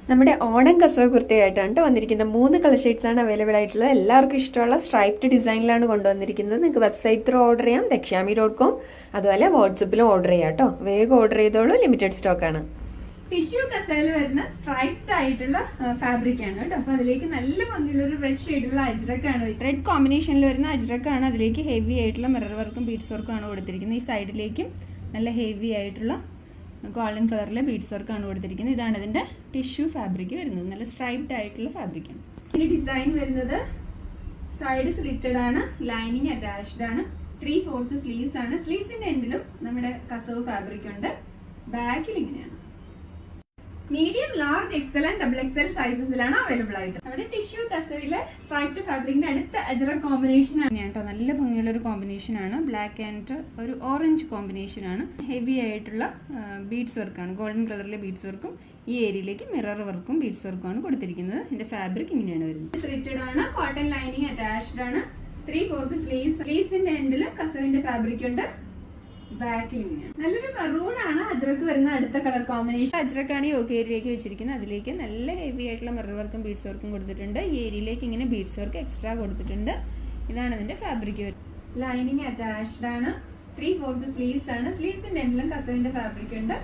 നമ്മുടെ ഓണം കസവ് കുർത്തയായിട്ടാണ് വന്നിരിക്കുന്നത്. 3 കളർ ഷെയ്ഡ്സ് ആണ് അവൈലബിൾ ആയിട്ടുള്ളത്. എല്ലാവർക്കും ഇഷ്ടമുള്ള സ്ട്രൈപ്ഡ് ഡിസൈനിലാണ് കൊണ്ടുവന്നിരിക്കുന്നത്. നിങ്ങൾക്ക് വെബ്സൈറ്റ് ത്രൂ ഓർഡർ ചെയ്യാം, dakshami.com. അതുപോലെ വാട്സപ്പിലും ഓർഡർ ചെയ്യാം കേട്ടോ. വേഗം ഓർഡർ ചെയ്തോളൂ, ലിമിറ്റഡ് സ്റ്റോക്ക് ആണ്. ടിഷ്യൂ കസവിൽ വരുന്ന സ്ട്രൈപ്ഡ് ആയിട്ടുള്ള ഫാബ്രിക് ആണ് കേട്ടോ. അപ്പൊ അതിലേക്ക് നല്ല ഭംഗിയുള്ള ഒരു റെഡ് ഷെയ്ഡുള്ള അജ്രക്ക് ആണ്. റെഡ് കോമ്പിനേഷനിൽ വരുന്ന അജ്രക്ക് ആണ്. അതിലേക്ക് ഹെവി ആയിട്ടുള്ള മിറർ വർക്കും ബീഡ്സ് വർക്കും ആണ് കൊടുത്തിരിക്കുന്നത്. ഈ സൈഡിലേക്കും നല്ല ഹെവി ആയിട്ടുള്ള ഗോൾഡൻ കളറിലെ ബീഡ്സ് വർക്ക് ആണ് കൊടുത്തിരിക്കുന്നത്. ഇതാണ് ഇതിന്റെ ടിഷ്യൂ ഫാബ്രിക് വരുന്നത്. നല്ല സ്ട്രൈപ്ഡ് ആയിട്ടുള്ള ഫാബ്രിക് ആണ്. ഇതിന്റെ ഡിസൈൻ വരുന്നത് സൈഡ് സ്ലിറ്റഡ് ആണ്, ലൈനിങ് അറ്റാച്ച്ഡ് ആണ്, 3/4 സ്ലീവ്സ് ആണ്. സ്ലീവ്സിന്റെ എൻഡിലും നമ്മുടെ കസവ് ഫാബ്രിക് ഉണ്ട്. ബാക്കിൽ ഇങ്ങനെയാണ്. Medium, large, XL and double XL സൈസസിലാണ് അവൈലബിൾ ആയിട്ട്. നമ്മുടെ ടിഷ്യൂ കസവിലെ സ്ട്രൈപ്ഡ് ഫാബ്രിക്കിന്റെ അടുത്ത അജ്രക് കോമ്പിനേഷൻ ആണ് കേട്ടോ. നല്ല ഭംഗിയുള്ള ഒരു കോമ്പിനേഷൻ ആണ്. ബ്ലാക്ക് ആൻഡ് ഒരു ഓറഞ്ച് കോമ്പിനേഷൻ ആണ്. ഹെവി ആയിട്ടുള്ള ബീഡ്സ് വർക്കാണ്. ഗോൾഡൻ കളറിലെ ബീഡ്സ് വർക്കും ഈ ഏരിയയിലേക്ക് മിറർ വർക്കും ബീഡ്സ് വർക്കും ആണ് കൊടുത്തിരിക്കുന്നത്. ഇതിന്റെ ഫാബ്രിക് ഇങ്ങനെയാണ് വരുന്നത്. സ്ലിറ്റഡ് ആണ്, കോട്ടൺ ലൈനിങ് അറ്റാച്ച്ഡ് ആണ്, 3/4 സ്ലീവ്സ്. സ്ലീവ്സിന്റെ എൻഡിൽ കസവിന്റെ ഫാബ്രിക് ഉണ്ട്. ബാക്കിൽ ഇങ്ങനെയാണ്. നല്ലൊരു മെറൂൺ ആണ് അജ്രക്ക് വരുന്ന അടുത്ത കളർ കോമ്പിനേഷൻ. അജ്രക്കാണ് യോക്ക് ഏരിയയിലേക്ക് വെച്ചിരിക്കുന്നത്. അതിലേക്ക് നല്ല ഹെവി ആയിട്ടുള്ള മിറർ വർക്കും ബീഡ്സ് വർക്കും കൊടുത്തിട്ടുണ്ട്. ഈ ഏരിയയിലേക്ക് ഇങ്ങനെ ബീഡ്സ് വർക്ക് എക്സ്ട്രാ കൊടുത്തിട്ടുണ്ട്. ഇതാണ് ഇതിന്റെ ഫാബ്രിക്. ലൈനിങ് അറ്റാച്ച്ഡ് ആണ്, 3/4 സ്ലീവ്സ് ആണ്. സ്ലീവ്സിന്റെ എൻഡിലും കസവിന്റെ ഫാബ്രിക് ഉണ്ട്.